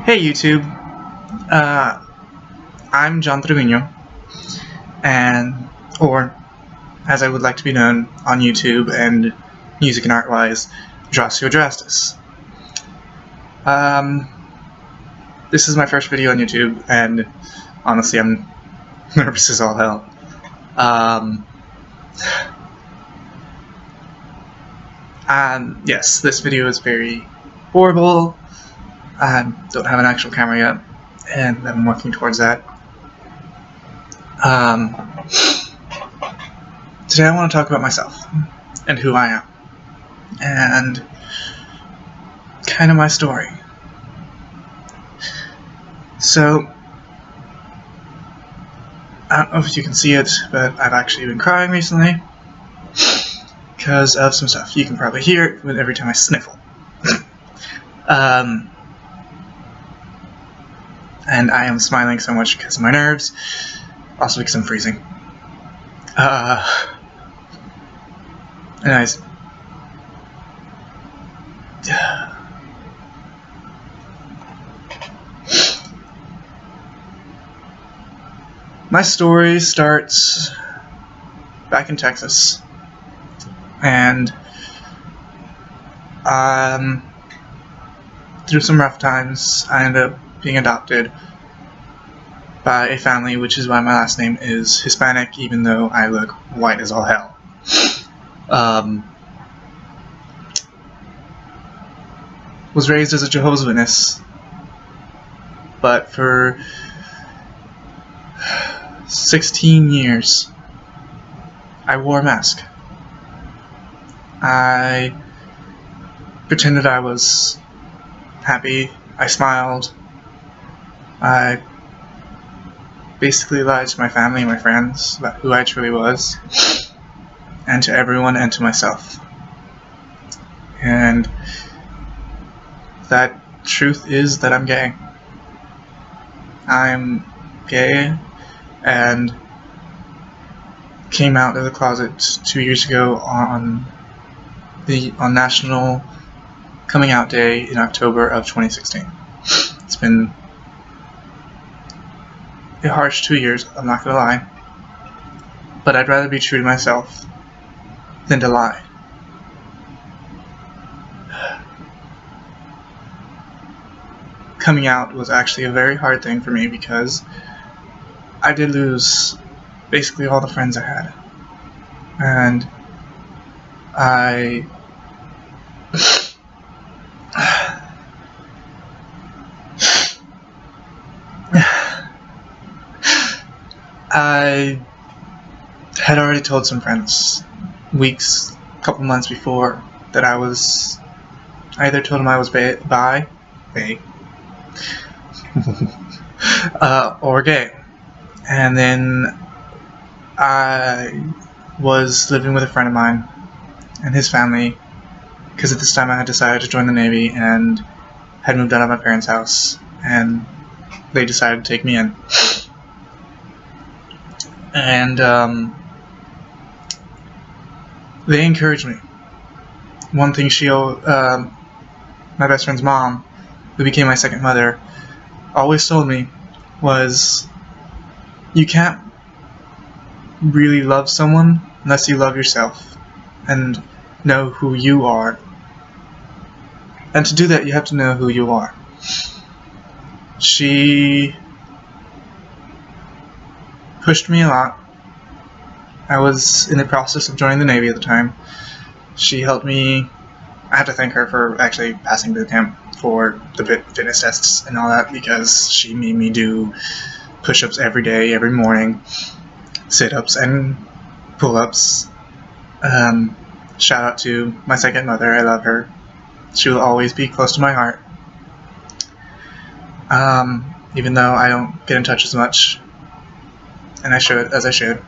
Hey YouTube, I'm John Trevino, or as I would like to be known on YouTube and music and art-wise, Drasio Drastus. This is my first video on YouTube, and honestly I'm nervous as all hell. Yes, this video is very horrible. I don't have an actual camera yet, and I'm working towards that. Today I want to talk about myself, and who I am, and kind of my story. So, I don't know if you can see it, but I've actually been crying recently, because of some stuff. You can probably hear it every time I sniffle. And I am smiling so much because of my nerves, also because I'm freezing. Anyways. My story starts back in Texas, and through some rough times, I ended up being adopted by a family, which is why my last name is Hispanic, even though I look white as all hell. Was raised as a Jehovah's Witness, but for 16 years I wore a mask. I pretended I was happy, I smiled, I basically lied to my family and my friends about who I truly was, and to everyone and to myself. And that truth is that I'm gay. I'm gay and came out of the closet 2 years ago on National Coming Out Day in October of 2016. It's been a harsh 2 years, I'm not gonna lie, but I'd rather be true to myself than to lie. Coming out was actually a very hard thing for me because I did lose basically all the friends I had, and I had already told some friends a couple months before that I either told them I was bi, or gay. And then I was living with a friend of mine and his family, because at this time I had decided to join the Navy and had moved out of my parents' house, and they decided to take me in. And they encouraged me. One thing my best friend's mom, who became my second mother, always told me was, you can't really love someone unless you love yourself and know who you are. And to do that, you have to know who you are. She pushed me a lot. I was in the process of joining the Navy at the time. She helped me. I have to thank her for actually passing boot camp for the fitness tests and all that, because she made me do push-ups every day, every morning, sit-ups and pull-ups. Shout out to my second mother, I love her. She will always be close to my heart. Even though I don't get in touch as much, and I should.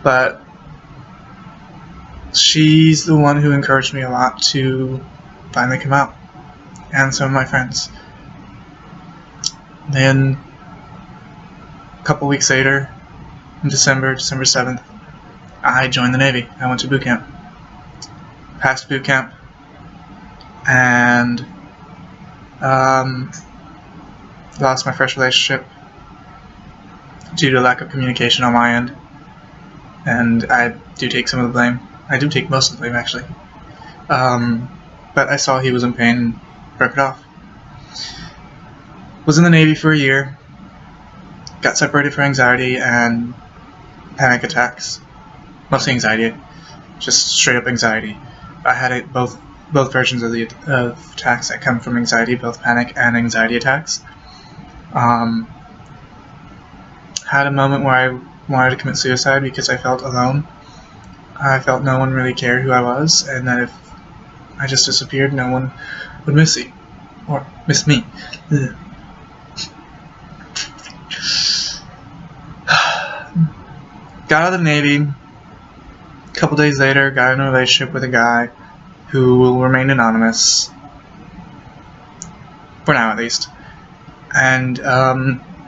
But she's the one who encouraged me a lot to finally come out, and some of my friends. Then a couple weeks later, in December 7th, I joined the Navy. I went to boot camp. Passed boot camp, and Lost my first relationship due to lack of communication on my end, and I do take some of the blame. I do take most of the blame, actually. But I saw he was in pain and broke it off. Was in the Navy for a year, got separated for anxiety and panic attacks. Mostly anxiety, just straight up anxiety. I had both versions of the attacks that come from anxiety, both panic and anxiety attacks. Had a moment where I wanted to commit suicide because I felt alone. I felt no one really cared who I was, and that if I just disappeared, no one would miss me. Or miss me. Ugh. Got out of the Navy. A couple days later, got in a relationship with a guy who will remain anonymous. For now, at least. And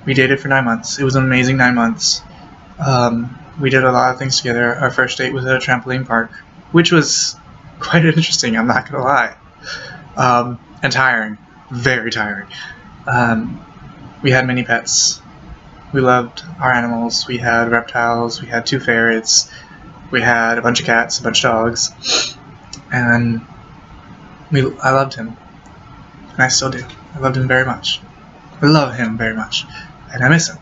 we dated for 9 months. It was an amazing 9 months. We did a lot of things together. Our first date was at a trampoline park, which was quite interesting, I'm not gonna lie. And tiring. Very tiring. We had many pets. We loved our animals. We had reptiles, we had 2 ferrets, we had a bunch of cats, a bunch of dogs, and I loved him. And I still do. I loved him very much. I love him very much. And I miss him.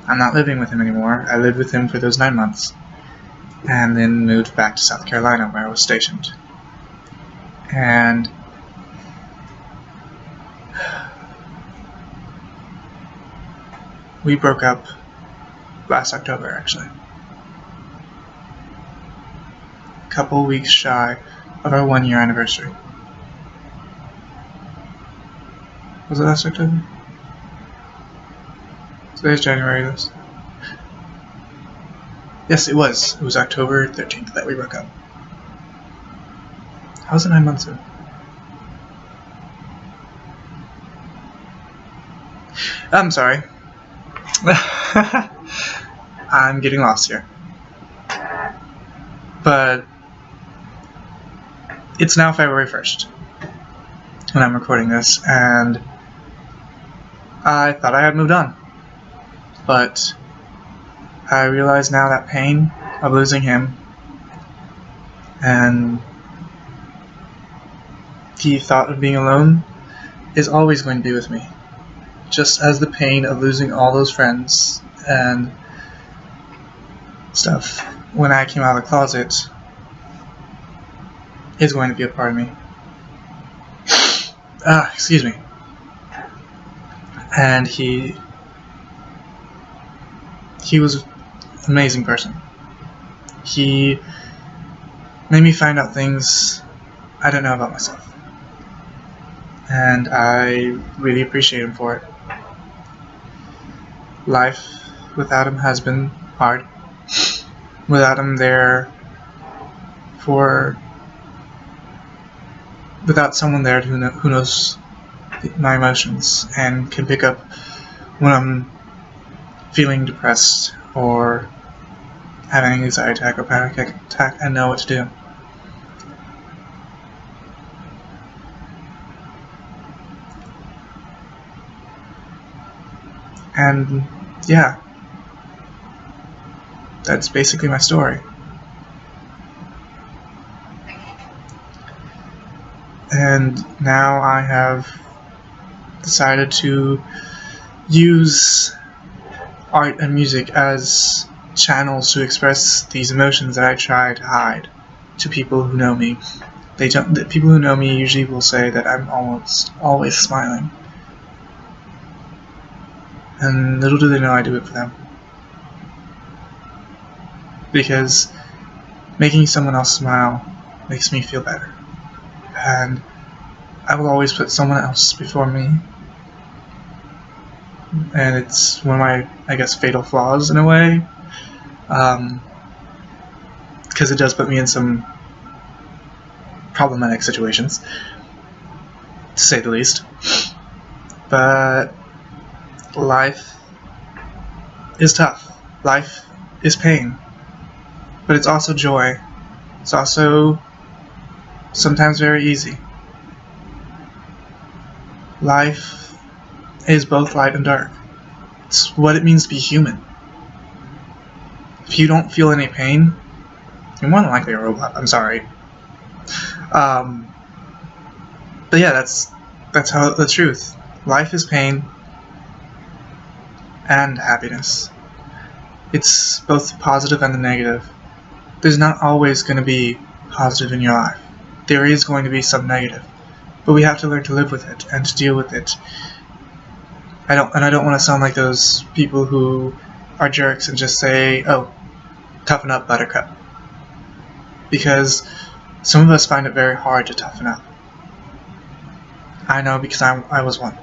I'm not living with him anymore. I lived with him for those 9 months. And then moved back to South Carolina where I was stationed. And we broke up last October, actually. A couple weeks shy of our 1-year anniversary. Was it last October? Today's January, this. Yes, it was. It was October 13th that we broke up. How was it 9 months ago? I'm sorry. I'm getting lost here. But it's now February 1st when I'm recording this, and I thought I had moved on. But I realize now that pain of losing him and the thought of being alone is always going to be with me. Just as the pain of losing all those friends and stuff when I came out of the closet is going to be a part of me. Excuse me. And he was an amazing person. He made me find out things I didn't know about myself. And I really appreciate him for it. Life without him has been hard. Without him there without someone there who knows my emotions and can pick up when I'm feeling depressed or having an anxiety attack or panic attack and know what to do. And yeah, that's basically my story. And now I have decided to use art and music as channels to express these emotions that I try to hide to people who know me. The people who know me usually will say that I'm almost always smiling. And little do they know I do it for them. Because making someone else smile makes me feel better. And I will always put someone else before me. And it's one of my, I guess, fatal flaws in a way. Because it does put me in some problematic situations, to say the least. But life is tough. Life is pain. But it's also joy. It's also sometimes very easy. Life is both light and dark. It's what it means to be human. If you don't feel any pain, you're more than likely a robot. I'm sorry. But yeah, that's how the truth. Life is pain and happiness. It's both positive and the negative. There's not always going to be positive in your life. There is going to be some negative, but we have to learn to live with it and to deal with it. I don't want to sound like those people who are jerks and just say, "Oh, toughen up, buttercup," because some of us find it very hard to toughen up. I know, because I was one.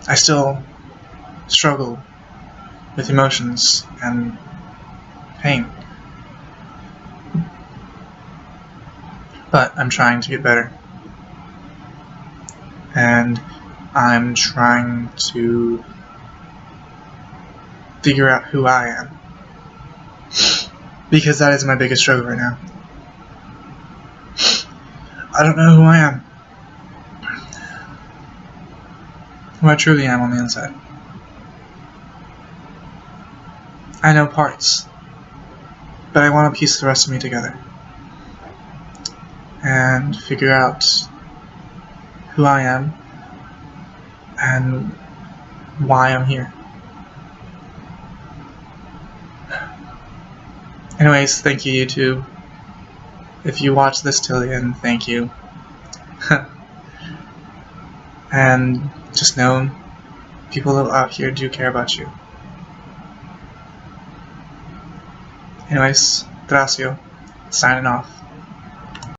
I still struggle with emotions and pain, but I'm trying to get better, and I'm trying to figure out who I am, because that is my biggest struggle right now. I don't know who I am, who I truly am on the inside. I know parts, but I want to piece the rest of me together and figure out who I am and why I'm here. Anyways, thank you, YouTube. If you watch this till the end, thank you. And just know, people out here do care about you. Anyways, Thrasio, signing off.